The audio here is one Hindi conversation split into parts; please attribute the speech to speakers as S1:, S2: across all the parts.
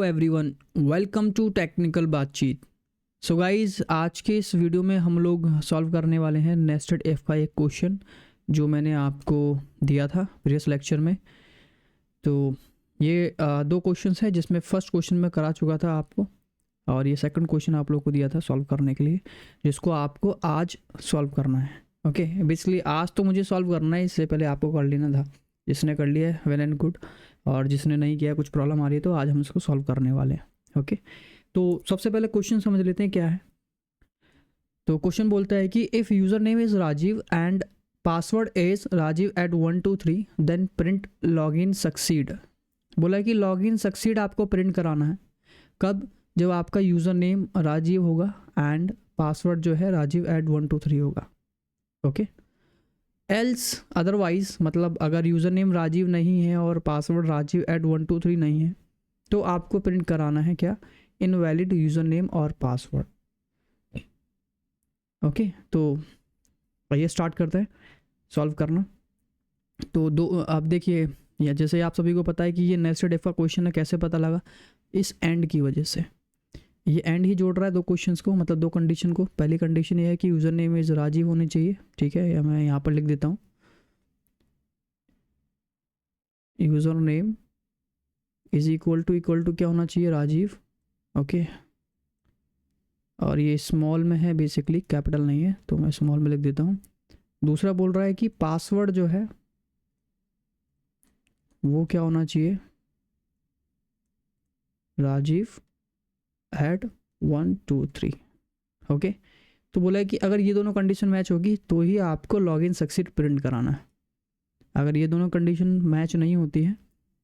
S1: एवरीवन, वेलकम टू टेक्निकल बातचीत। सो गाइस, आज के इस वीडियो में हम लोग सॉल्व करने वाले हैं नेस्टेड इफ का एक क्वेश्चन जो मैंने आपको दिया था प्रीवियस लेक्चर में। तो ये दो क्वेश्चंस हैं जिसमें फर्स्ट क्वेश्चन मैं करा चुका था आपको, और ये सेकंड क्वेश्चन आप लोग को दिया था सॉल्व करने के लिए, जिसको आपको आज सॉल्व करना है। ओके, बेसिकली आज तो मुझे सॉल्व करना है, इससे पहले आपको कर लेना था। जिसने कर लिया है वेल एंड गुड, और जिसने नहीं किया कुछ प्रॉब्लम आ रही है तो आज हम इसको सॉल्व करने वाले हैं। ओके, तो सबसे पहले क्वेश्चन समझ लेते हैं क्या है। तो क्वेश्चन बोलता है कि if user name is Rajeev and password is Rajeev at 123 then print login succeed. बोला है कि लॉगिन सक्सीड आपको प्रिंट कराना है कब? जब आपका यूज़र नेम राजीव होगा एंड पासवर्ड जो है राजीव एट 123 होगा। ओके, एल्स अदरवाइज, मतलब अगर यूज़र नेम राजीव नहीं है और पासवर्ड राजीव एट 123 नहीं है तो आपको प्रिंट कराना है क्या? इनवैलिड यूज़र नेम और पासवर्ड। ओके, तो आइए स्टार्ट करते हैं सॉल्व करना। तो दो आप देखिए, या जैसे आप सभी को पता है कि ये नेस्टेड इफ का क्वेश्चन है। कैसे पता लगा? इस एंड की वजह से। ये एंड ही जोड़ रहा है दो क्वेश्चंस को, मतलब दो कंडीशन को। पहली कंडीशन ये है कि यूज़र नेम इज़ राजीव होनी चाहिए, ठीक है, या मैं यहाँ पर लिख देता हूँ user name is equal to क्या होना चाहिए? राजीव। ओके, और ये स्मॉल में है बेसिकली, कैपिटल नहीं है, तो मैं स्मॉल में लिख देता हूँ। दूसरा बोल रहा है कि पासवर्ड जो है वो क्या होना चाहिए? राजीव एट 123। ओके, तो बोला है कि अगर ये दोनों कंडीशन मैच होगी तो ही आपको लॉगिन सक्सीड प्रिंट कराना है। अगर ये दोनों कंडीशन मैच नहीं होती है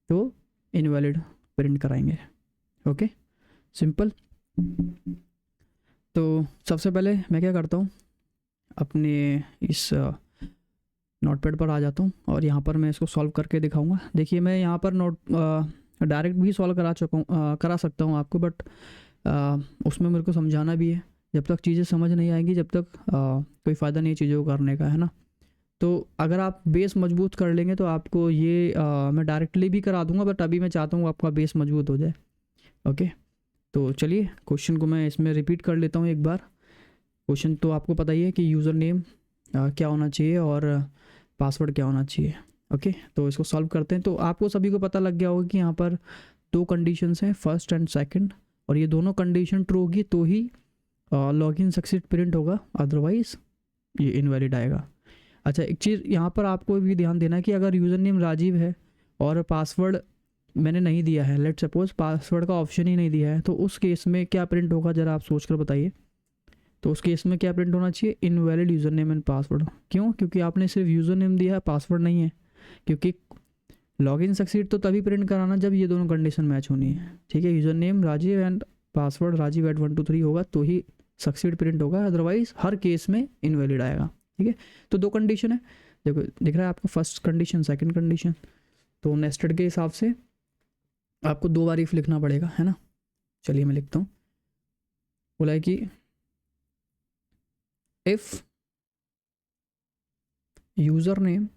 S1: तो इनवैलिड प्रिंट कराएंगे। Okay, simple. तो सबसे पहले मैं क्या करता हूँ, अपने इस नोटपैड पर आ जाता हूँ और यहाँ पर मैं इसको सॉल्व करके दिखाऊंगा। देखिए, मैं यहाँ पर डायरेक्ट भी सॉल्व करा सकता हूँ आपको, बट उसमें मेरे को समझाना भी है। जब तक चीज़ें समझ नहीं आएंगी जब तक कोई फ़ायदा नहीं है चीज़ों को करने का, है ना। तो अगर आप बेस मजबूत कर लेंगे तो आपको ये मैं डायरेक्टली भी करा दूंगा, बट अभी मैं चाहता हूँ आपका बेस मजबूत हो जाए। ओके, तो चलिए क्वेश्चन को मैं इसमें रिपीट कर लेता हूँ एक बार। क्वेश्चन तो आपको पता ही है कि यूज़र नेम क्या होना चाहिए और पासवर्ड क्या होना चाहिए। ओके, तो इसको सॉल्व करते हैं। तो आपको सभी को पता लग गया होगा कि यहाँ पर दो कंडीशंस हैं, फर्स्ट एंड सेकंड, और ये दोनों कंडीशन ट्रू होगी तो ही लॉगिन सक्सीड प्रिंट होगा, अदरवाइज ये इनवैलिड आएगा। अच्छा, एक चीज़ यहाँ पर आपको भी ध्यान देना है कि अगर यूज़र नेम राजीव है और पासवर्ड मैंने नहीं दिया है, लेट सपोज पासवर्ड का ऑप्शन ही नहीं दिया है, तो उस केस में क्या प्रिंट होगा ज़रा आप सोच कर बताइए। तो उस केस में क्या प्रिंट होना चाहिए? Invalid user name and password. क्यों? क्योंकि आपने सिर्फ यूज़र नेम दिया है, पासवर्ड नहीं है। क्योंकि लॉगिन सक्सीड तो तभी प्रिंट कराना जब ये दोनों कंडीशन मैच होनी है, ठीक है। User name Rajeev and password Rajeev at 123 होगा तो ही सक्सीड प्रिंट होगा, अदरवाइज हर केस में इनवैलिड आएगा, ठीक है। तो दो कंडीशन है, देखो दिख रहा है आपको, फर्स्ट कंडीशन सेकंड कंडीशन। तो नेस्टेड के हिसाब से आपको दो बार इफ लिखना पड़ेगा, है ना। चलिए मैं लिखता हूँ। बोला है कि if user name,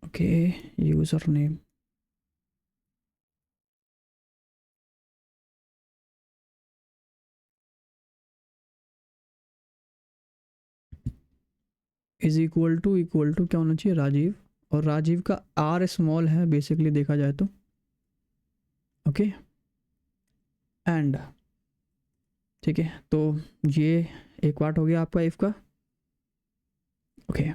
S1: okay, user name is equal to क्या होना चाहिए? राजीव, और राजीव का आर स्मॉल है बेसिकली देखा जाए तो। ओके, एंड, ठीक है। तो ये एक पार्ट हो गया आपका इफ का। ओके,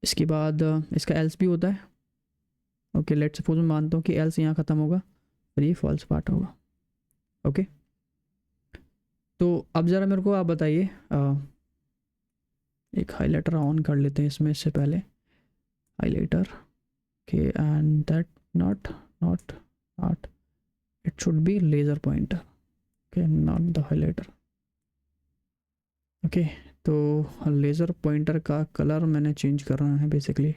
S1: इसके बाद इसका एल्स भी होता है। ओके, लेट्स सपोज मैं मानता हूँ कि एल्स यहाँ ख़त्म होगा और ये फॉल्स पार्ट होगा। ओके, तो अब ज़रा मेरे को आप बताइए, एक हाईलाइटर ऑन कर लेते हैं इसमें, इससे पहले हाईलाइटर के, and that not it should be laser pointer, okay, not the highlighter. Okay, तो लेज़र पॉइंटर का कलर मैंने चेंज करना है बेसिकली।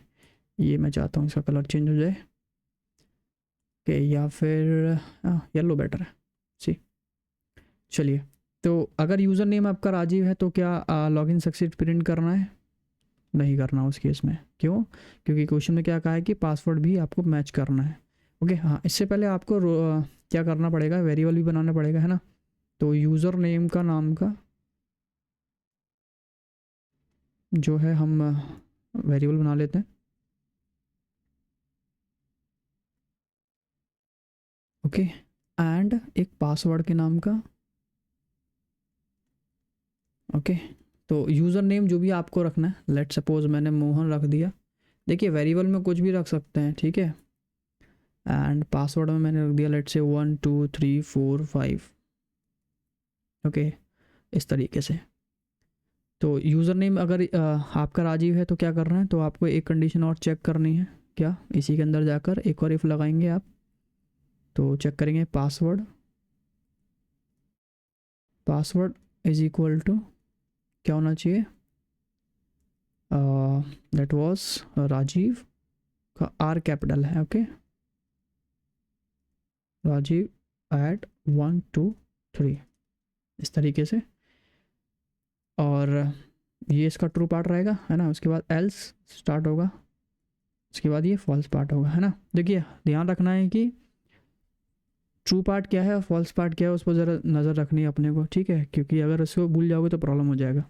S1: ये मैं चाहता हूँ इसका कलर चेंज हो जाए, ओके, या फिर येलो बेटर है, सी। चलिए, तो अगर यूज़र नेम आपका राजीव है तो क्या लॉगिन सक्सीड प्रिंट करना है? नहीं करना उस केस में। क्यों? क्योंकि क्वेश्चन में क्या कहा है कि पासवर्ड भी आपको मैच करना है। ओके, हाँ, इससे पहले आपको क्या करना पड़ेगा, वेरिएबल भी बनाना पड़ेगा, है ना। तो यूज़र नेम का नाम का जो है हम वेरिएबल बना लेते हैं। ओके, एंड एक पासवर्ड के नाम का। ओके, तो यूज़र नेम जो भी आपको रखना है, लेट सपोज मैंने मोहन रख दिया। देखिए वेरिएबल में कुछ भी रख सकते हैं, ठीक है। एंड पासवर्ड में मैंने रख दिया लेट से 1 2 3 4 5। ओके, इस तरीके से। तो यूज़र नेम अगर आपका राजीव है तो क्या करना है, तो आपको एक कंडीशन और चेक करनी है। क्या? इसी के अंदर जाकर एक और इफ़ लगाएंगे आप, तो चेक करेंगे पासवर्ड इज इक्वल टू क्या होना चाहिए, दैट वाज राजीव का आर कैपिटल है। ओके, राजीव एट 1 2 3 इस तरीके से। और ये इसका ट्रू पार्ट रहेगा, है ना। उसके बाद एल्स स्टार्ट होगा, उसके बाद ये फॉल्स पार्ट होगा, है ना। देखिए ध्यान रखना है कि ट्रू पार्ट क्या है और फॉल्स पार्ट क्या है, उस पर ज़रा नज़र रखनी है अपने को, ठीक है। क्योंकि अगर इसको भूल जाओगे तो प्रॉब्लम हो जाएगा।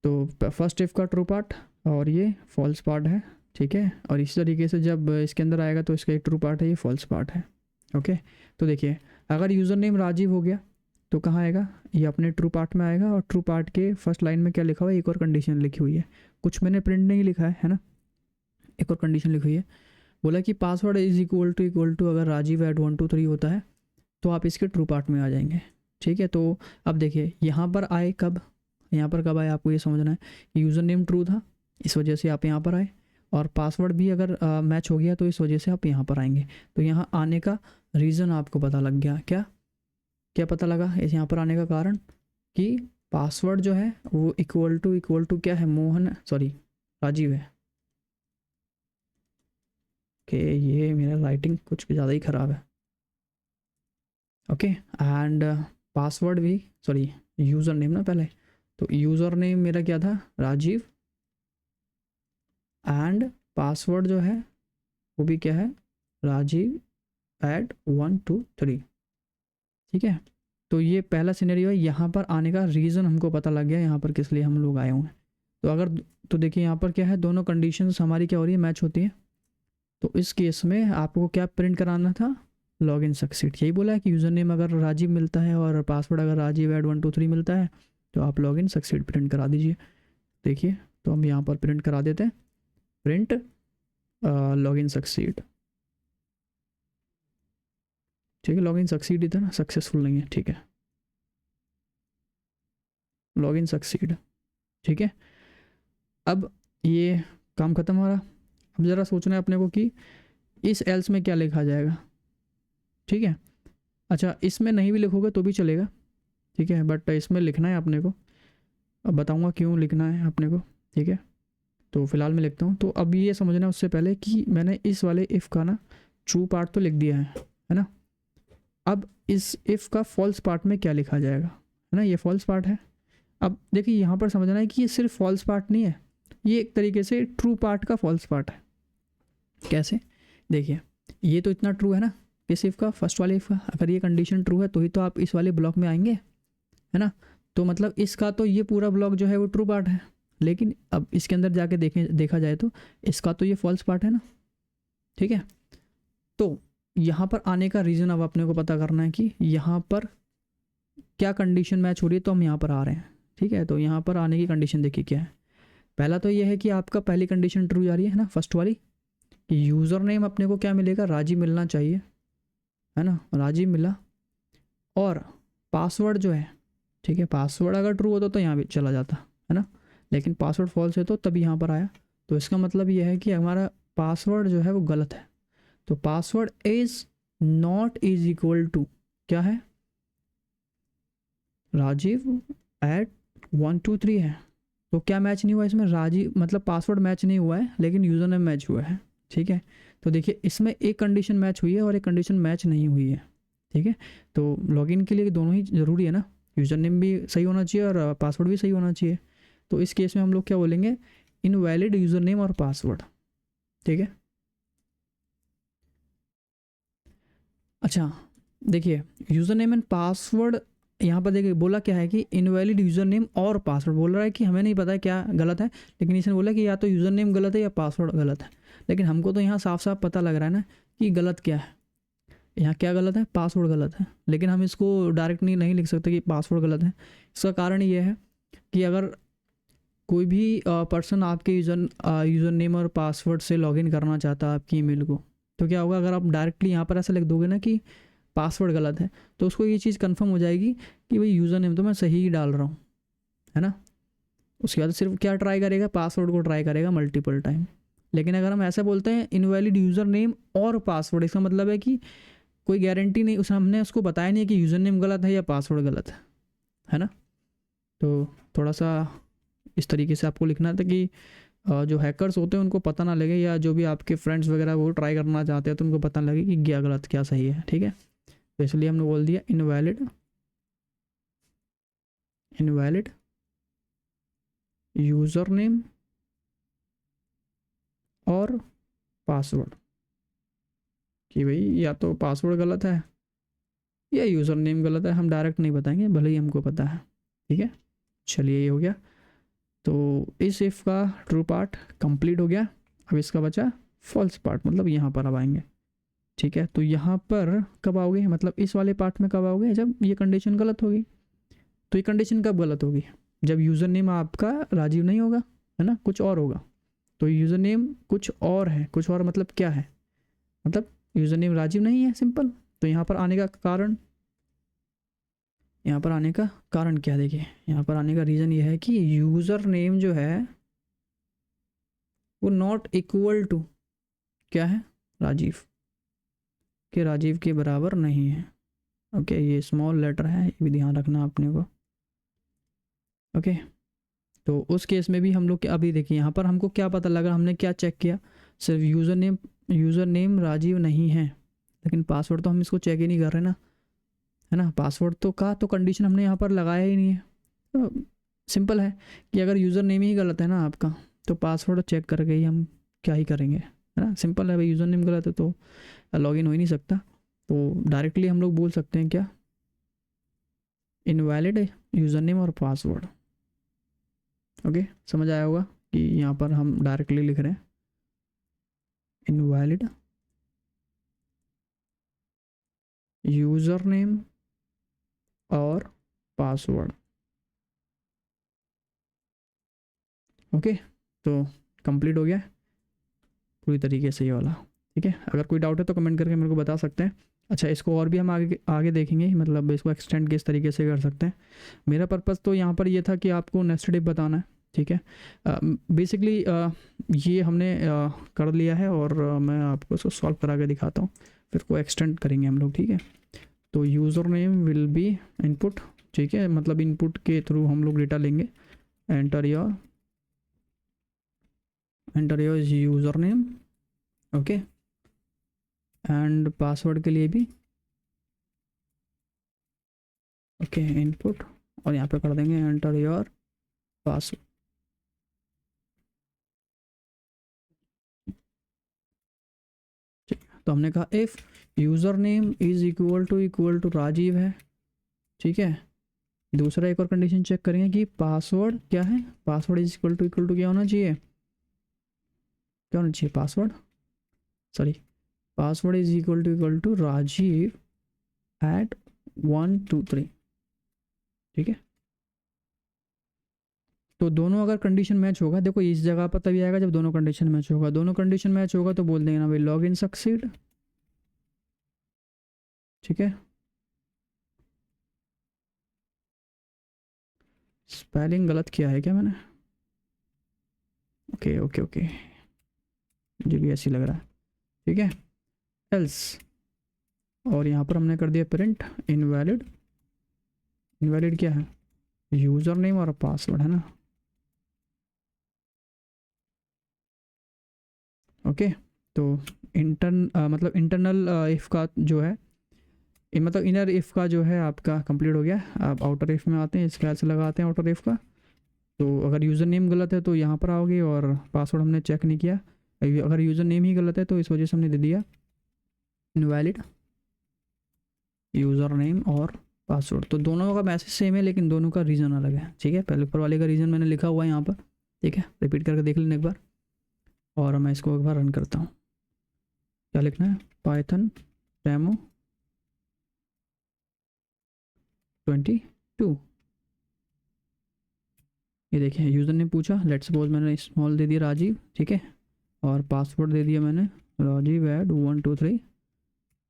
S1: तो फर्स्ट इफ़ का ट्रू पार्ट और ये फॉल्स पार्ट है, ठीक है। और इसी तरीके से जब इसके अंदर आएगा तो इसका एक ट्रू पार्ट है, ये फॉल्स पार्ट है। ओके, तो देखिए अगर यूज़र नेम राजीव हो गया तो कहाँ आएगा, ये अपने ट्रू पार्ट में आएगा। और ट्रू पार्ट के फर्स्ट लाइन में क्या लिखा हुआ है, एक और कंडीशन लिखी हुई है। कुछ मैंने प्रिंट नहीं लिखा है ना, एक और कंडीशन लिखी हुई है। बोला कि पासवर्ड इज इक्वल टू अगर राजीव एट 1 2 3 होता है तो आप इसके ट्रू पार्ट में आ जाएंगे, ठीक है। तो अब देखिए यहाँ पर आए कब, यहाँ पर कब आए आपको ये समझना है कि यूज़र नेम ट्रू था, इस वजह से आप यहाँ पर आए। और पासवर्ड भी अगर मैच हो गया तो इस वजह से आप यहाँ पर आएंगे। तो यहाँ आने का रीज़न आपको पता लग गया। क्या क्या पता लगा इस यहाँ पर आने का कारण, कि पासवर्ड जो है वो इक्वल टू क्या है, मोहन सॉरी राजीव है। कि ये मेरा राइटिंग कुछ ज़्यादा ही ख़राब है। ओके, एंड पासवर्ड भी सॉरी यूज़र नेम ना पहले, तो यूज़र नेम मेरा क्या था, राजीव। एंड पासवर्ड जो है वो भी क्या है, राजीव एट 1 2 3, ठीक है। तो ये पहला सिनेरियो है। यहाँ पर आने का रीज़न हमको पता लग गया, यहाँ पर किस लिए हम लोग आए हुए हैं। तो अगर तो देखिए यहाँ पर क्या है, दोनों कंडीशंस हमारी क्या हो रही है, मैच होती है। तो इस केस में आपको क्या प्रिंट कराना था, लॉग इन सक्सीड। यही बोला है कि यूज़र नेम अगर राजीव मिलता है और पासवर्ड अगर राजीव एट 1 2 3 मिलता है तो आप लॉग इन सक्सीड प्रिंट करा दीजिए। देखिए तो हम यहाँ पर प्रिंट करा देते हैं, प्रिंट लॉग इन सक्सीड, ठीक है। लॉग इन सक्सीड इधर सक्सेसफुल नहीं है, ठीक है, लॉग इन सक्सीड, ठीक है। अब ये काम खत्म हो रहा। अब ज़रा सोचना है अपने को कि इस एल्स में क्या लिखा जाएगा, ठीक है। अच्छा, इसमें नहीं भी लिखोगे तो भी चलेगा, ठीक है, बट इसमें लिखना है अपने को। अब बताऊंगा क्यों लिखना है अपने को, ठीक है। तो फिलहाल मैं लिखता हूँ। तो अब ये समझना है उससे पहले कि मैंने इस वाले इफ़ का ना ट्रू पार्ट तो लिख दिया है ना। अब इस इफ़ का फॉल्स पार्ट में क्या लिखा जाएगा, है ना। ये फॉल्स पार्ट है। अब देखिए यहाँ पर समझना है कि ये सिर्फ फॉल्स पार्ट नहीं है, ये एक तरीके से ट्रू पार्ट का फॉल्स पार्ट है। कैसे? देखिए ये तो इतना ट्रू है ना, किस इफ़ का, फर्स्ट वाले इफ़ का। अगर ये कंडीशन ट्रू है तो ही तो आप इस वाले ब्लॉक में आएंगे, है ना। तो मतलब इसका तो ये पूरा ब्लॉक जो है वो ट्रू पार्ट है। लेकिन अब इसके अंदर जाके देखा जाए तो इसका तो ये फॉल्स पार्ट है ना, ठीक है। तो यहाँ पर आने का रीज़न अब अपने को पता करना है कि यहाँ पर क्या कंडीशन मैच हो रही है, तो हम यहाँ पर आ रहे हैं, ठीक है। तो यहाँ पर आने की कंडीशन देखिए क्या है। पहला तो ये है कि आपका पहली कंडीशन ट्रू जा रही है ना, फर्स्ट वाली, कि यूज़र नेम अपने को क्या मिलेगा, राजीव मिलना चाहिए, है ना, राजीव मिला। और पासवर्ड जो है, ठीक है, पासवर्ड अगर ट्रू होता तो यहाँ भी चला जाता, है ना। लेकिन पासवर्ड फॉल्स है तो तभी यहाँ पर आया। तो इसका मतलब ये है कि हमारा पासवर्ड जो है वो गलत है। तो password is not is equal to क्या है, राजीव एट 1 2 3 है। तो क्या मैच नहीं हुआ इसमें, राजीव मतलब पासवर्ड मैच नहीं हुआ है लेकिन यूज़र नेम मैच हुआ है, ठीक है। तो देखिए इसमें एक कंडीशन मैच हुई है और एक कंडीशन मैच नहीं हुई है, ठीक है। तो लॉगिन के लिए दोनों ही ज़रूरी है ना, यूज़र नेम भी सही होना चाहिए और पासवर्ड भी सही होना चाहिए। तो इस केस में हम लोग क्या बोलेंगे, इनवैलिड यूज़र नेम और पासवर्ड। ठीक है, अच्छा देखिए यूज़र नेम एंड पासवर्ड यहाँ पर देखिए बोला क्या है कि इनवैलिड यूज़र नेम और पासवर्ड, बोल रहा है कि हमें नहीं पता है क्या गलत है, लेकिन इसने बोला कि या तो यूज़र नेम गलत है या पासवर्ड गलत है। लेकिन हमको तो यहाँ साफ साफ पता लग रहा है ना कि गलत क्या है, यहाँ क्या गलत है, पासवर्ड गलत है। लेकिन हम इसको डायरेक्टली नहीं लिख सकते कि पासवर्ड गलत है। इसका कारण ये है कि अगर कोई भी पर्सन आपके यूज़र नेम और पासवर्ड से लॉगिन करना चाहता है आपकी ईमेल को, तो क्या होगा, अगर आप डायरेक्टली यहाँ पर ऐसा लिख दोगे ना कि पासवर्ड गलत है, तो उसको ये चीज़ कंफर्म हो जाएगी कि भाई यूज़र नेम तो मैं सही ही डाल रहा हूँ, है ना। उसके बाद सिर्फ क्या ट्राई करेगा, पासवर्ड को ट्राई करेगा मल्टीपल टाइम। लेकिन अगर हम ऐसा बोलते हैं इनवैलिड यूज़र नेम और पासवर्ड, इसका मतलब है कि कोई गारंटी नहीं, उस हमने उसको बताया नहीं कि यूज़र नेम गलत है या पासवर्ड गलत है ना। तो थोड़ा सा इस तरीके से आपको लिखना था कि जो हैकर्स होते हैं उनको पता ना लगे, या जो भी आपके फ्रेंड्स वगैरह वो ट्राई करना चाहते हैं तो उनको पता लगे कि क्या गलत क्या सही है। ठीक है, तो इसलिए हमने बोल दिया इनवैलिड यूज़र नेम और पासवर्ड, कि भाई या तो पासवर्ड गलत है या यूज़र नेम गलत है, हम डायरेक्ट नहीं बताएंगे भले ही हमको पता है। ठीक है, चलिए ये हो गया। तो इस इफ़ का ट्रू पार्ट कंप्लीट हो गया। अब इसका बचा फॉल्स पार्ट, मतलब यहाँ पर अब आएंगे। ठीक है, तो यहाँ पर कब आओगे, मतलब इस वाले पार्ट में कब आओगे, जब ये कंडीशन गलत होगी। तो ये कंडीशन कब गलत होगी, जब यूज़र नेम आपका राजीव नहीं होगा, है ना, कुछ और होगा। तो यूज़र नेम कुछ और है, कुछ और मतलब क्या है, मतलब यूज़र नेम राजीव नहीं है, सिंपल। तो यहाँ पर आने का कारण, यहाँ पर आने का कारण क्या, देखिए यहाँ पर आने का रीज़न ये है कि यूज़र नेम जो है वो नॉट इक्वल टू क्या है, राजीव के, राजीव के बराबर नहीं है। ओके, ये स्मॉल लेटर है, ये भी ध्यान रखना अपने को। ओके, तो उस केस में भी हम लोग अभी देखिए यहाँ पर हमको क्या पता लगा, हमने क्या चेक किया, सिर्फ यूज़र नेम राजीव नहीं है, लेकिन पासवर्ड तो हम इसको चेक ही नहीं कर रहे ना, है ना। पासवर्ड तो का तो कंडीशन हमने यहाँ पर लगाया ही नहीं है। तो सिंपल है कि अगर यूज़र नेम ही गलत है ना आपका, तो पासवर्ड चेक करके ही हम क्या ही करेंगे, है ना। सिंपल है भाई, यूज़र नेम गलत है तो लॉगिन हो ही नहीं सकता। तो डायरेक्टली हम लोग बोल सकते हैं क्या, इनवैलिड यूज़र नेम और पासवर्ड। ओके, समझ आया होगा कि यहाँ पर हम डायरेक्टली लिख रहे हैं इनवैलिड यूज़र नेम और पासवर्ड। ओके, तो कंप्लीट हो गया पूरी तरीके से ये वाला। ठीक है, अगर कोई डाउट है तो कमेंट करके मेरे को बता सकते हैं। अच्छा, इसको और भी हम आगे आगे देखेंगे, मतलब इसको एक्सटेंड किस तरीके से कर सकते हैं। मेरा पर्पज़ तो यहाँ पर ये था कि आपको नेक्स्ट स्टेप बताना है। ठीक है, बेसिकली ये हमने कर लिया है, और मैं आपको इसको सॉल्व करा के दिखाता हूँ, फिर को एक्सटेंड करेंगे हम लोग। ठीक है, तो user name will be input. ठीक है, मतलब इनपुट के थ्रू हम लोग डेटा लेंगे, enter your user name. Okay, and password के लिए भी ओके इनपुट, और यहाँ पे कर देंगे एंटर योर पासवर्ड। तो हमने कहा if user name is equal to Rajeev है। ठीक है, दूसरा एक और कंडीशन चेक करेंगे कि पासवर्ड क्या है, पासवर्ड इज इक्वल टू क्या होना चाहिए, क्या होना चाहिए, password is equal to Rajeev at 1 2 3। ठीक है, तो दोनों अगर कंडीशन मैच होगा, देखो इस जगह पर तभी आएगा जब दोनों कंडीशन मैच होगा। दोनों कंडीशन मैच होगा तो बोल देंगे ना भाई लॉग इन सक्सीड। ठीक है, स्पेलिंग गलत किया है क्या मैंने, ओके ओके ओके, मुझे भी ऐसी लग रहा है। ठीक है, एल्स, और यहाँ पर हमने कर दिया प्रिंट इनवैलिड क्या है, यूज़र नेम और पासवर्ड, है ना। ओके, तो मतलब इंटरनल इफ़ का जो है, मतलब इनर इफ़ का जो है आपका कंप्लीट हो गया। आप आउटर इफ़ में आते हैं, इस ख्याल से लगाते हैं आउटर इफ़ का। तो अगर यूज़र नेम गलत है तो यहाँ पर आओगे, और पासवर्ड हमने चेक नहीं किया, अगर यूज़र नेम ही गलत है तो इस वजह से हमने दे दिया इनवैलिड यूज़र नेम और पासवर्ड। तो दोनों का मैसेज सेम है लेकिन दोनों का रीज़न अलग है, ठीक है। पहले ऊपर वाले का रीज़न मैंने लिखा हुआ है यहाँ पर, ठीक है, रिपीट करके देख लेना एक बार, और मैं इसको एक बार रन करता हूँ। क्या लिखना है, पाइथन डेमो 22, ये देखिए यूज़र ने पूछा, लेट्स सपोज मैंने स्मॉल दे दिया राजीव, ठीक है, और पासवर्ड दे दिया मैंने राजीव एड 123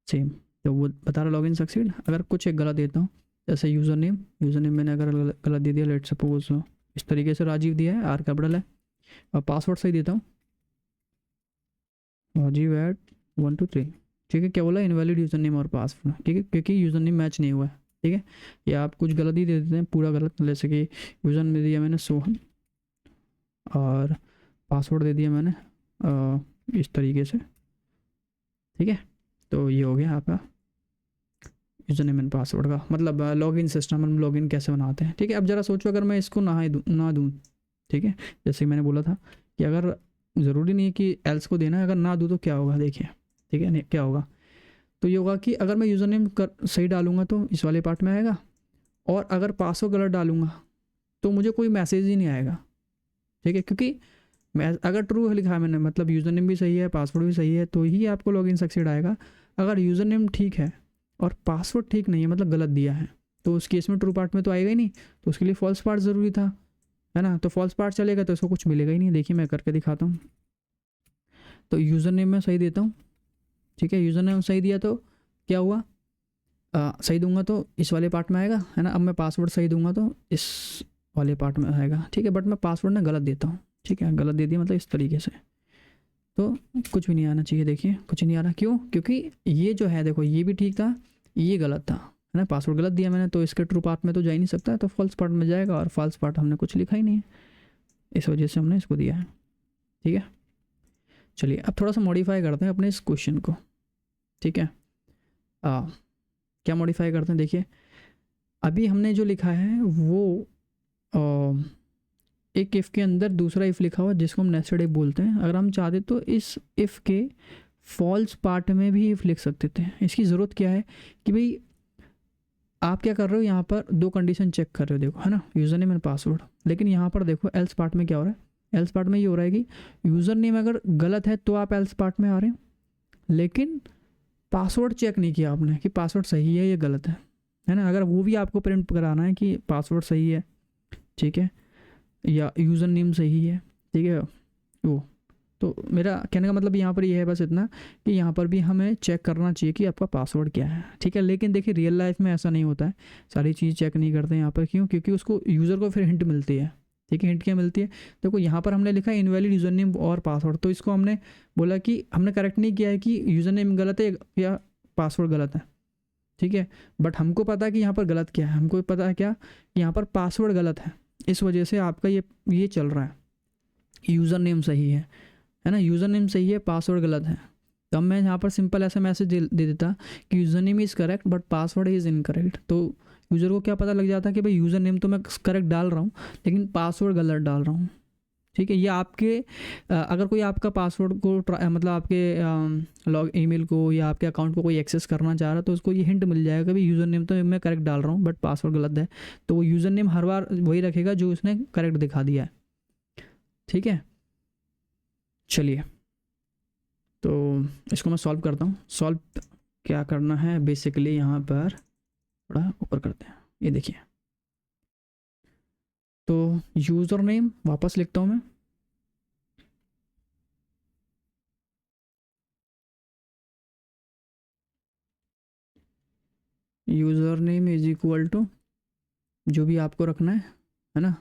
S1: सेम। तो वो बता रहा लॉगिन सक्सीड। अगर कुछ एक गलत देता हूँ, जैसे यूज़र नेम मैंने अगर गलत दे दिया, लेट्स सपोज इस तरीके से राजीव दिया है, आर कैपिटल है, और पासवर्ड सही देता हूँ राजीव एड 123, ठीक है। क्या बोला, इनवैलिड यूज़र नेम और पासवर्ड, ठीक है, क्योंकि यूज़र नेम मैच नहीं हुआ है, ठीक है। या आप कुछ गलत ही दे देते हैं, पूरा गलत, जैसे कि यूज़र में दिया मैंने सोहन और पासवर्ड दे दिया मैंने इस तरीके से, ठीक है। तो ये हो गया आपका यूज़र नेम एंड पासवर्ड का मतलब लॉगिन सिस्टम, हम लॉगिन कैसे बनाते हैं, ठीक है। अब जरा सोचो अगर मैं इसको ना दूँ, ठीक है, जैसे मैंने बोला था कि अगर ज़रूरी नहीं है कि एल्स को देना है, अगर ना दूँ तो क्या होगा, देखिए, ठीक है, नहीं क्या होगा, तो ये होगा कि अगर मैं यूज़र नेम सही डालूंगा तो इस वाले पार्ट में आएगा, और अगर पासवर्ड गलत डालूंगा तो मुझे कोई मैसेज ही नहीं आएगा, ठीक है, क्योंकि मैं अगर ट्रू लिखा है मैंने, मतलब यूज़र नेम भी सही है पासवर्ड भी सही है, तो ही आपको लॉगिन सक्सीड आएगा। अगर यूज़र नेम ठीक है और पासवर्ड ठीक नहीं है, मतलब गलत दिया है, तो उस केस में ट्रू पार्ट में तो आएगा ही नहीं, तो उसके लिए फॉल्स पार्ट ज़रूरी था, है ना। तो फॉल्स पार्ट चलेगा तो इसको कुछ मिलेगा ही नहीं। देखिए मैं करके दिखाता हूँ। तो यूज़र नेम मैं सही देता हूँ, ठीक है, यूज़र नेम सही दिया तो क्या हुआ, सही दूंगा तो इस वाले पार्ट में आएगा, है ना। अब मैं पासवर्ड सही दूंगा तो इस वाले पार्ट में आएगा, ठीक है। बट मैं पासवर्ड ना गलत देता हूँ, ठीक है, गलत दे दिया मतलब इस तरीके से, तो कुछ भी नहीं आना चाहिए। देखिए कुछ नहीं आ रहा, क्यों, क्योंकि ये जो है देखो, ये भी ठीक था, ये गलत था, है ना। पासवर्ड गलत दिया मैंने तो इसके ट्रू पार्ट में तो जा ही नहीं सकता, तो फॉल्स पार्ट में जाएगा, और फॉल्स पार्ट हमने कुछ लिखा ही नहीं है, इस वजह से हमने इसको दिया है, ठीक है। चलिए अब थोड़ा सा मॉडिफाई करते हैं अपने इस क्वेश्चन को, ठीक है। क्या मॉडिफाई करते हैं, देखिए अभी हमने जो लिखा है वो एक इफ़ के अंदर दूसरा इफ़ लिखा हुआ जिसको हम नेस्टेड इफ बोलते हैं। अगर हम चाहते तो इस इफ़ के फॉल्स पार्ट में भी इफ़ लिख सकते थे। इसकी ज़रूरत क्या है कि भाई आप क्या कर रहे हो, यहाँ पर दो कंडीशन चेक कर रहे हो, देखो, है ना, यूज़र नेम एंड पासवर्ड। लेकिन यहाँ पर देखो एल्स पार्ट में क्या हो रहा है, एल्स पार्ट में ये हो रहा है कि यूज़र नेम अगर गलत है तो आप एल्स पार्ट में आ रहे हो, लेकिन पासवर्ड चेक नहीं किया आपने कि पासवर्ड सही है या गलत है ना। अगर वो भी आपको प्रिंट कराना है कि पासवर्ड सही है, ठीक है, या यूज़र नेम सही है, ठीक है, वो, तो मेरा कहने का मतलब यहाँ पर ये है बस इतना कि यहाँ पर भी हमें चेक करना चाहिए कि आपका पासवर्ड क्या है, ठीक है। लेकिन देखिए रियल लाइफ में ऐसा नहीं होता है, सारी चीज़ चेक नहीं करते यहाँ पर, क्यों, क्योंकि उसको यूज़र को फिर हिंट मिलती है, ठीक है। हिंट क्या मिलती है, देखो यहाँ पर हमने लिखा है इनवैलिड यूज़र नेम और पासवर्ड, तो इसको हमने बोला कि हमने करेक्ट नहीं किया है कि यूज़र नेम गलत है या पासवर्ड गलत है, ठीक है। बट हमको पता है कि यहाँ पर गलत क्या है, हमको पता है क्या, यहाँ पर पासवर्ड गलत है, इस वजह से आपका ये चल रहा है। यूज़र नेम सही है ना, यूज़र नेम सही है, पासवर्ड गलत है, तो अब मैं यहाँ पर सिंपल ऐसा मैसेज दे देता कि user name is correct but password is incorrect. तो यूज़र को क्या पता लग जाता कि भाई यूज़र नेम तो मैं करेक्ट डाल रहा हूँ लेकिन पासवर्ड गलत डाल रहा हूँ, ठीक है। ये आपके अगर कोई आपका पासवर्ड को मतलब आपके लॉग ईमेल को या आपके अकाउंट को कोई एक्सेस करना चाह रहा है तो उसको ये हिंट मिल जाएगा कि भाई यूज़र नेम तो मैं करेक्ट डाल रहा हूँ बट पासवर्ड गलत है, तो वो यूज़र नेम हर बार वही रखेगा जो उसने करेक्ट दिखा दिया है, ठीक है। चलिए तो इसको मैं सॉल्व करता हूँ। सॉल्व क्या करना है, बेसिकली यहाँ पर थोड़ा ऊपर करते हैं, ये देखिए, तो यूज़र नेम वापस लिखता हूँ मैं, user name is equal to जो भी आपको रखना है ना,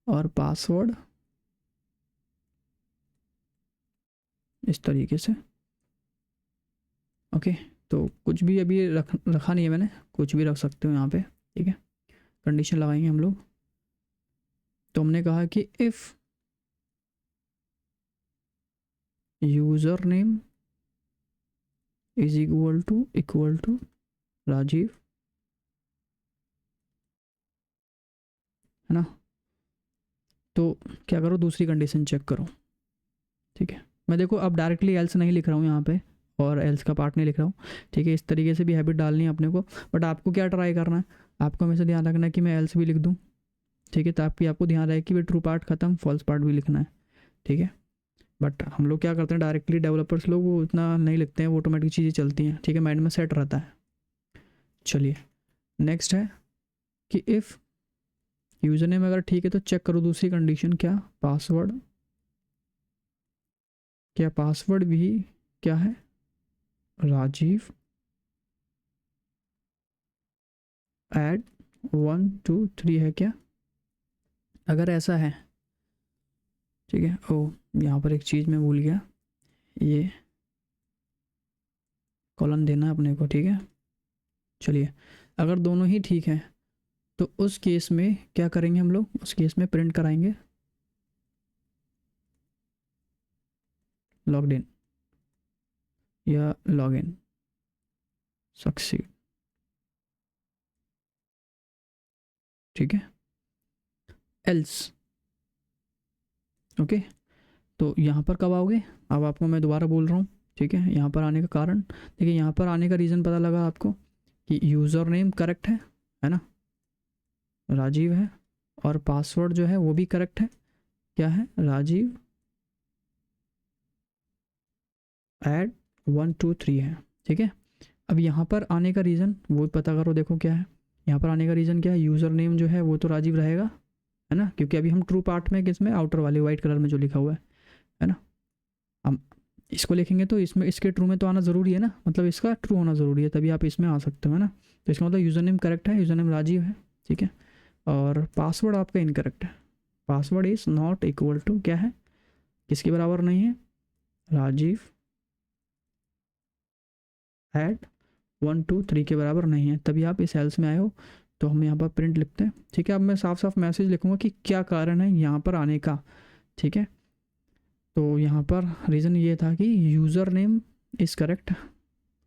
S1: और पासवर्ड इस तरीके से, ओके। तो कुछ भी अभी रखा नहीं है मैंने, कुछ भी रख सकते हो यहाँ पे, ठीक है। कंडीशन लगाएंगे हम लोग, तो हमने कहा कि if user name is equal to Rajeev, है ना, तो क्या करो, दूसरी कंडीशन चेक करो, ठीक है। मैं देखो अब डायरेक्टली एल्स नहीं लिख रहा हूँ यहाँ पे, और एल्स का पार्ट नहीं लिख रहा हूँ, ठीक है। इस तरीके से भी हैबिट डालनी है अपने को, बट आपको क्या ट्राई करना है, आपको हमेशा ध्यान रखना है कि मैं एल्स भी लिख दूँ, ठीक है, ताकि आपको ध्यान रहे कि भाई ट्रू पार्ट खत्म, फॉल्स पार्ट भी लिखना है, ठीक है। बट हम लोग क्या करते हैं डायरेक्टली, डेवलपर्स लोग वो इतना नहीं लिखते हैं, वो ऑटोमेटिक चीज़ें चलती हैं, ठीक है, माइंड में सेट रहता है। चलिए नेक्स्ट है कि इफ़ यूज़र नेम अगर ठीक है तो चेक करो दूसरी कंडीशन, क्या पासवर्ड, क्या पासवर्ड भी क्या है, राजीव ऐड 1 2 3 है क्या। अगर ऐसा है, ठीक है, ओ यहाँ पर एक चीज़ मैं भूल गया, ये कॉलन देना है अपने को, ठीक है। चलिए अगर दोनों ही ठीक है तो उस केस में क्या करेंगे हम लोग, उस केस में प्रिंट कराएंगे लॉग्ड इन या लॉग इन सक्सीड, ठीक है, एल्स, ओके। तो यहाँ पर कब आओगे, अब आपको मैं दोबारा बोल रहा हूँ, ठीक है। यहाँ पर आने का कारण देखिए, यहाँ पर आने का रीज़न पता लगा आपको कि यूज़र नेम करेक्ट है ना, राजीव है, और पासवर्ड जो है वो भी करेक्ट है, क्या है, राजीव ऐड 1 2 3 है, ठीक है। अब यहाँ पर आने का रीज़न वो पता करो, देखो क्या है यहाँ पर आने का रीज़न, क्या है, यूज़र नेम जो है वो तो राजीव रहेगा, है ना, क्योंकि अभी हम ट्रू पार्ट में किस में, आउटर वाले वाइट कलर में जो लिखा हुआ है ना। हम इसको लिखेंगे तो इसमें इसके ट्रू में तो आना ज़रूरी है ना, मतलब इसका ट्रू होना ज़रूरी है, तभी आप इसमें आ सकते हो, है ना। तो इसका मतलब यूज़र नेम करेक्ट है, यूज़र नेम राजीव है, ठीक है, और पासवर्ड आपका इनकरेक्ट है, password is not equal to क्या है, किसके बराबर नहीं है, राजीव ऐड 1 2 3 के बराबर नहीं है, तभी आप इस हेल्स में आए हो। तो हम यहाँ पर प्रिंट लिखते हैं, ठीक है। अब मैं साफ साफ मैसेज लिखूँगा कि क्या कारण है यहाँ पर आने का, ठीक है। तो यहाँ पर रीज़न ये था कि यूज़र नेम इज़ करेक्ट, है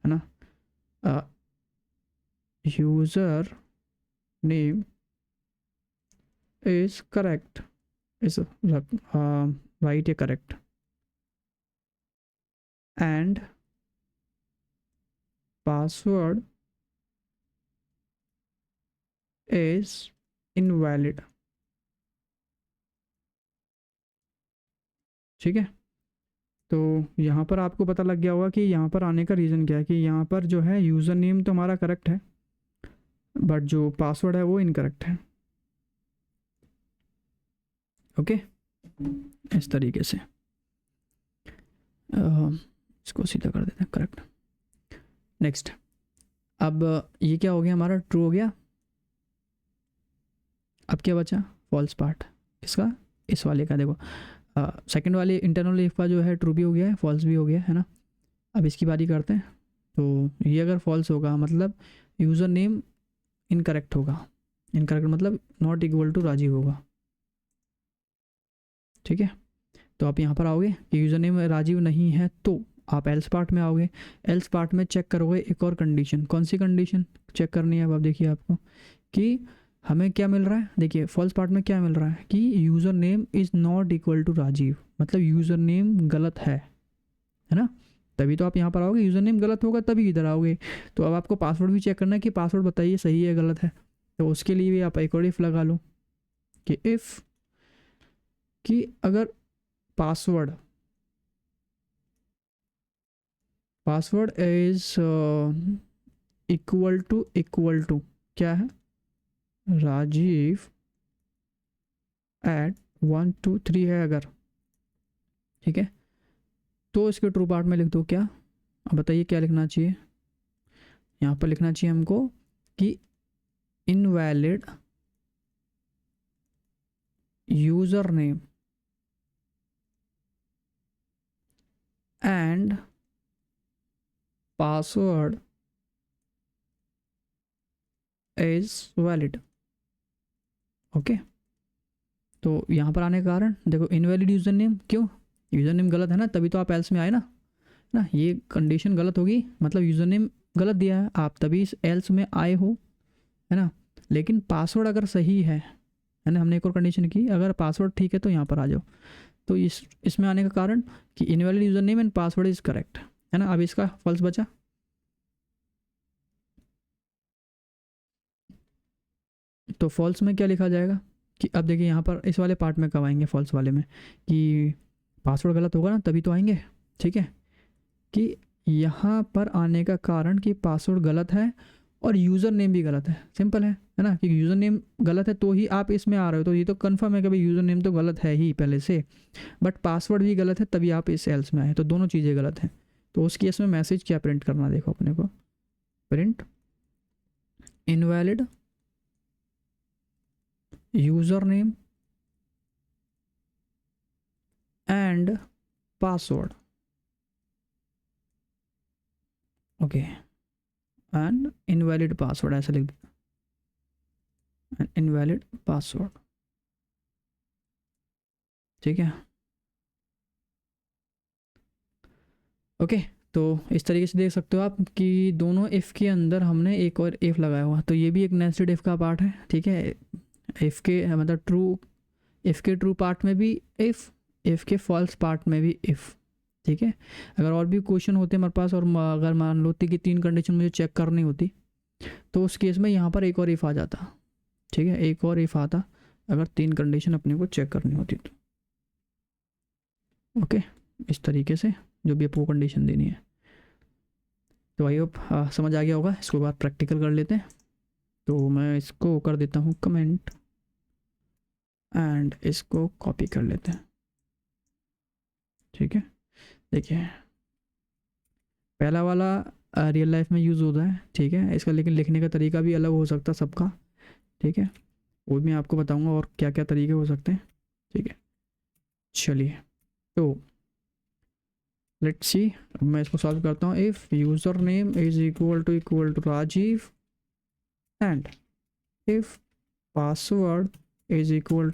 S1: ना, user name is correct, is right या correct, and password is invalid, ठीक है। तो यहाँ पर आपको पता लग गया होगा कि यहाँ पर आने का रीज़न क्या है, कि यहाँ पर जो है यूज़र नेम तो हमारा करेक्ट है, बट जो पासवर्ड है वो इनकरेक्ट है, ओके। इस तरीके से इसको सीधा कर देते हैं, करेक्ट। नेक्स्ट, अब ये क्या हो गया हमारा, ट्रू हो गया। अब क्या बचा, फॉल्स पार्ट, इसका, इस वाले का, देखो सेकंड वाले इंटरनल इफ का जो है ट्रू भी हो गया है, फॉल्स भी हो गया है ना। अब इसकी बारी करते हैं, तो ये अगर फॉल्स होगा मतलब यूज़र नेम इनकरेक्ट होगा, इनकरेक्ट मतलब नॉट इक्वल टू राजीव होगा, ठीक है। तो आप यहाँ पर आओगे कि यूज़र नेम राजीव नहीं है, तो आप एल्स पार्ट में आओगे, एल्स पार्ट में चेक करोगे एक और कंडीशन, कौन सी कंडीशन चेक करनी है, अब आप देखिए आपको कि हमें क्या मिल रहा है, देखिए फॉल्स पार्ट में क्या मिल रहा है कि user name is not equal to Rajeev, मतलब यूज़र नेम गलत है ना। तभी तो आप यहाँ पर आओगे, यूज़र नेम गलत होगा तभी इधर आओगे। तो अब आपको पासवर्ड भी चेक करना है कि पासवर्ड बताइए सही है गलत है, तो उसके लिए भी आप एक और इफ़ लगा लो कि इफ़, कि अगर पासवर्ड इज इक्वल टू क्या है, राजीव ऐड 1 2 3 है अगर, ठीक है, तो इसके ट्रू पार्ट में लिख दो क्या। अब बताइए क्या लिखना चाहिए, यहाँ पर लिखना चाहिए हमको कि invalid user name and password is valid, okay. तो यहाँ पर आने का कारण देखो, इनवैलिड यूज़र नेम, क्यों, यूज़र नेम गलत है ना, तभी तो आप एल्स में आए ना, ये कंडीशन गलत होगी मतलब यूज़र नेम गलत दिया है, आप तभी इस एल्स में आए हो, है ना। लेकिन पासवर्ड अगर सही है है ना, हमने एक और कंडीशन की, अगर पासवर्ड ठीक है तो यहाँ पर आ जाओ। तो इसमें आने का कारण कि invalid user name and password is correct, है ना। अब इसका फॉल्स बचा, तो फॉल्स में क्या लिखा जाएगा कि अब देखिए यहाँ पर इस वाले पार्ट में कब आएंगे, फॉल्स वाले में, कि पासवर्ड गलत होगा ना तभी तो आएंगे, ठीक है। कि यहाँ पर आने का कारण कि पासवर्ड गलत है और यूज़र नेम भी गलत है, सिंपल है ना। कि यूज़र नेम गलत है तो ही आप इसमें आ रहे हो, तो ये तो कंफर्म है कि भाई यूज़र नेम तो गलत है ही पहले से, बट पासवर्ड भी गलत है तभी आप इस एल्स में आए, तो दोनों चीज़ें गलत हैं। तो उस केस में मैसेज क्या प्रिंट करना, देखो अपने को, print invalid user name and password, okay, and invalid password, ऐसा लिख देना, इनवैलिड पासवर्ड, ठीक है। ओके, तो इस तरीके से देख सकते हो आप कि दोनों इफ़ के अंदर हमने एक और इफ़ लगाया हुआ, तो ये भी एक नेस्टेड इफ़ का पार्ट है, ठीक है। इफ़ के मतलब ट्रू, इफ़ के ट्रू पार्ट में भी इफ़ के फॉल्स पार्ट में भी इफ़, ठीक है। अगर और भी क्वेश्चन होते हमारे पास और अगर मान लो कि 3 कंडीशन मुझे चेक करनी होती, तो उस केस में यहाँ पर एक और इफ़ आ जाता, ठीक है, एक और इफ़ आता अगर 3 कंडीशन अपने को चेक करनी होती तो। ओके, इस तरीके से जो भी आपको कंडीशन देनी है। तो आई होप समझ आ गया होगा। इसको बाद प्रैक्टिकल कर लेते हैं। तो मैं इसको कर देता हूँ कमेंट एंड इसको कॉपी कर लेते हैं, ठीक है। देखिए पहला वाला रियल लाइफ में यूज़ होता है, ठीक है इसका, लेकिन लिखने का तरीका भी अलग हो सकता है सबका, ठीक है, वो भी मैं आपको बताऊंगा और क्या क्या तरीके हो सकते हैं, ठीक है। चलिए तो लेट्स सी, अब मैं इसको सॉल्व करता हूँ। If user name is equal to Rajeev and if password is equal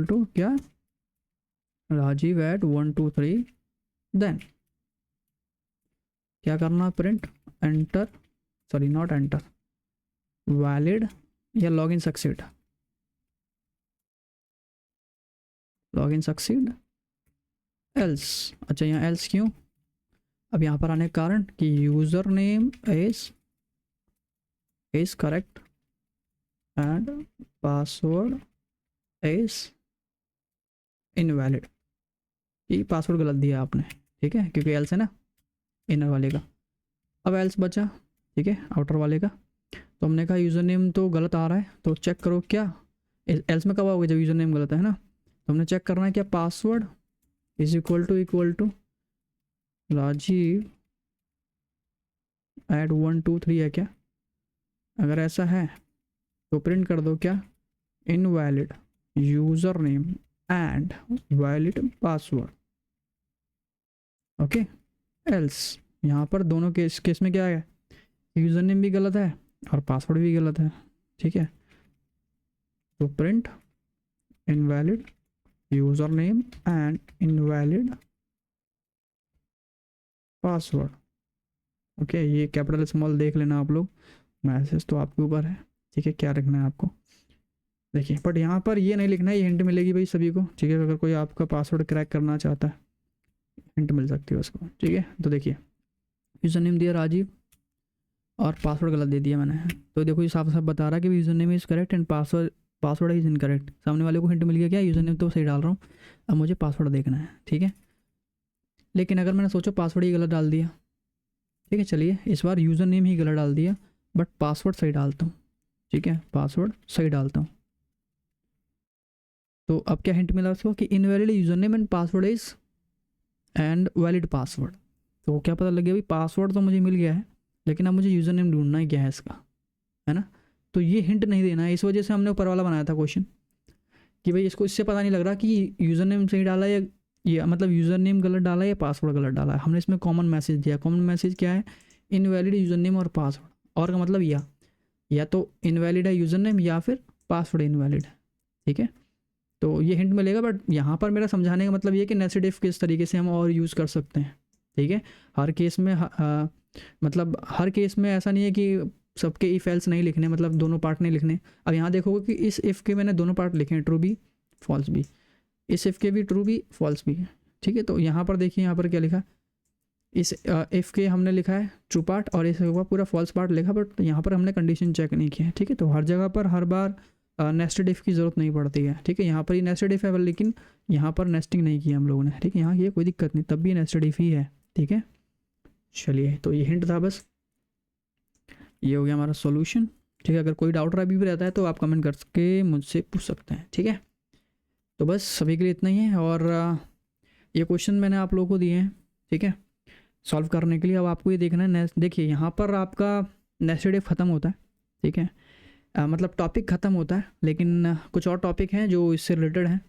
S1: to क्या, राजीव एट 1 2 3, देन क्या करना, print enter, sorry not enter, valid या login succeed, login succeed else. अच्छा यहाँ एल्स क्यों, अब यहाँ पर आने के कारण कि user name is correct and password is invalid, ये पासवर्ड गलत दिया आपने, ठीक है, क्योंकि एल्स है ना इनर वाले का। अब एल्स बचा, ठीक है, आउटर वाले का। तो हमने कहा यूज़र नेम तो गलत आ रहा है, तो चेक करो क्या एल्स में कब आओगे, जब यूज़र नेम गलत है ना। तो हमने चेक करना है क्या password is equal to Rajeev at 1 2 3 है क्या, अगर ऐसा है तो प्रिंट कर दो क्या, invalid user name and valid password, okay. Else यहाँ पर दोनों केस में क्या है, यूज़र नेम भी गलत है और पासवर्ड भी गलत है, ठीक है। तो print invalid user name and invalid password, okay. ये कैपिटल स्मॉल देख लेना आप लोग, मैसेज तो आपके ऊपर है, ठीक है, क्या रखना है आपको। देखिए बट यहाँ पर ये नहीं लिखना है, ये हिंट मिलेगी भाई सभी को, ठीक है। अगर कोई आपका पासवर्ड क्रैक करना चाहता है हिंट मिल सकती है उसको, ठीक है। तो देखिए यूज़र नेम दिया राजीव और पासवर्ड गलत दे दिया मैंने, तो देखो ये साफ साफ बता रहा है कि user name is correct and password is incorrect. सामने वाले को हिंट मिल गया क्या, यूज़र नेम तो सही डाल रहा हूँ, अब मुझे पासवर्ड देखना है, ठीक है। लेकिन अगर मैंने सोचा पासवर्ड ही गलत डाल दिया, ठीक है, चलिए इस बार यूज़र नेम ही गलत डाल दिया बट पासवर्ड सही डालता हूँ, ठीक है, पासवर्ड सही डालता हूँ। तो अब क्या हिंट मिला उसको कि invalid user name and password is and valid password. तो क्या पता लग गया भाई पासवर्ड तो मुझे मिल गया है, लेकिन अब मुझे यूज़र नेम ढूंढना ही क्या है इसका, है ना। तो ये हिंट नहीं देना है, इस वजह से हमने ऊपर वाला बनाया था क्वेश्चन कि भाई इसको इससे पता नहीं लग रहा कि यूज़र नेम सही डाला या मतलब यूज़र नेम गलत डाला या पासवर्ड गलत डाला है। हमने इसमें कॉमन मैसेज दिया, कॉमन मैसेज क्या है, इनवैलिड यूज़र नेम और पासवर्ड, और का मतलब या तो इनवैलिड है यूज़र नेम या फिर पासवर्ड इनवैलिड है, ठीक है। तो ये हिंट मिलेगा, बट यहाँ पर मेरा समझाने का मतलब ये कि नेस्टेड इफ किस तरीके से हम और यूज़ कर सकते हैं, ठीक है। हर केस में मतलब हर केस में ऐसा नहीं है कि सबके इफ एल्स नहीं लिखने, मतलब दोनों पार्ट नहीं लिखने। अब यहाँ देखोगे कि इस इफ़ के मैंने दोनों पार्ट लिखे हैं, ट्रू भी फॉल्स भी, इस इफ़ के भी ट्रू भी फॉल्स भी, ठीक है। तो यहाँ पर देखिए यहाँ पर क्या लिखा, इस इफ़ के हमने लिखा है ट्रू पार्ट और इस का पूरा फॉल्स पार्ट लिखा, बट यहाँ पर हमने कंडीशन चेक नहीं किया है, ठीक है। तो हर जगह पर हर बार नेस्टेड इफ़ की ज़रूरत नहीं पड़ती है, ठीक है। यहाँ पर ही नेस्टेड इफ़ है लेकिन यहाँ पर नेस्टिंग नहीं किया हम लोगों ने, ठीक है। यहाँ की कोई दिक्कत नहीं, तब भी नेस्टेड इफ़ ही है, ठीक है। चलिए, तो ये हिंट था बस, ये हो गया हमारा सॉल्यूशन, ठीक है। अगर कोई डाउट अभी भी रहता है तो आप कमेंट करके मुझसे पूछ सकते हैं, ठीक है। तो बस सभी के लिए इतना ही है, और ये क्वेश्चन मैंने आप लोगों को दिए हैं, ठीक है, सॉल्व करने के लिए। अब आपको ये देखना है, देखिए यहाँ पर आपका नेस्टेड इफ ख़त्म होता है, ठीक है, मतलब टॉपिक ख़त्म होता है, लेकिन कुछ और टॉपिक हैं जो इससे रिलेटेड हैं,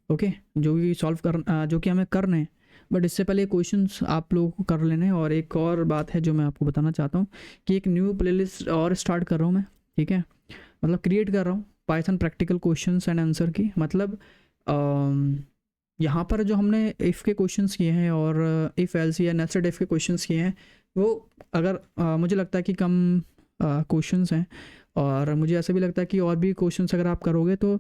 S1: ओके, जो कि सॉल्व कर जो कि हमें करने हैं। बट इससे पहले क्वेश्चंस आप लोगों को कर लेने हैं। और एक और बात है जो मैं आपको बताना चाहता हूँ कि एक न्यू प्लेलिस्ट और स्टार्ट कर रहा हूँ मैं, ठीक है, मतलब क्रिएट कर रहा हूँ Python practical questions and answer की। मतलब यहाँ पर जो हमने इफ़ के क्वेश्चंस किए हैं और इफ़ एल्स या नेस्टेड इफ़ के क्वेश्चंस किए हैं, वो अगर मुझे लगता है कि कम क्वेश्चंस हैं, और मुझे ऐसा भी लगता है कि और भी क्वेश्चंस अगर आप करोगे तो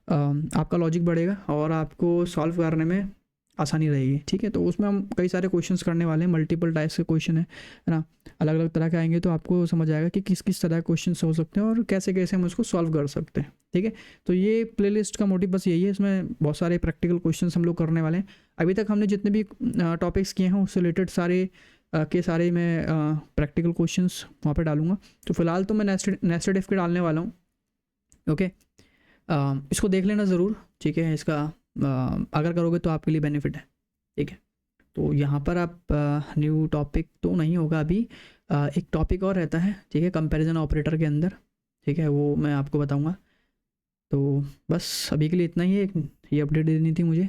S1: आपका लॉजिक बढ़ेगा और आपको सॉल्व करने में आसानी रहेगी, ठीक है। तो उसमें हम कई सारे क्वेश्चंस करने वाले हैं, मल्टीपल टाइप्स के क्वेश्चन है ना, अलग अलग तरह के आएंगे, तो आपको समझ आएगा कि किस किस तरह के क्वेश्चन हो सकते हैं और कैसे कैसे हम उसको सॉल्व कर सकते हैं, ठीक है। तो ये प्लेलिस्ट का मोटिव बस यही है, इसमें बहुत सारे प्रैक्टिकल क्वेश्चंस हम लोग करने वाले हैं। अभी तक हमने जितने भी टॉपिक्स किए हैं उससे रिलेटेड सारे के सारे मैं प्रैक्टिकल क्वेश्चंस वहाँ पर डालूंगा। तो फिलहाल तो मैं नेस्टेड इफ के डालने वाला हूँ, ओके। इसको देख लेना ज़रूर, ठीक है। इसका अगर करोगे तो आपके लिए बेनिफिट है, ठीक है। तो यहाँ पर आप न्यू टॉपिक तो नहीं होगा अभी, एक टॉपिक और रहता है, ठीक है, कंपैरिजन ऑपरेटर के अंदर, ठीक है, वो मैं आपको बताऊँगा। तो बस अभी के लिए इतना ही है, ये अपडेट देनी थी मुझे।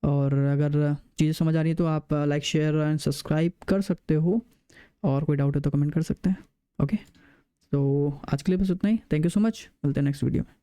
S1: और अगर चीज़ें समझ आ रही है तो आप लाइक शेयर एंड सब्सक्राइब कर सकते हो, और कोई डाउट है तो कमेंट कर सकते हैं, ओके। तो आज के लिए बस उतना ही, थैंक यू सो मच, मिलते हैं नेक्स्ट वीडियो में।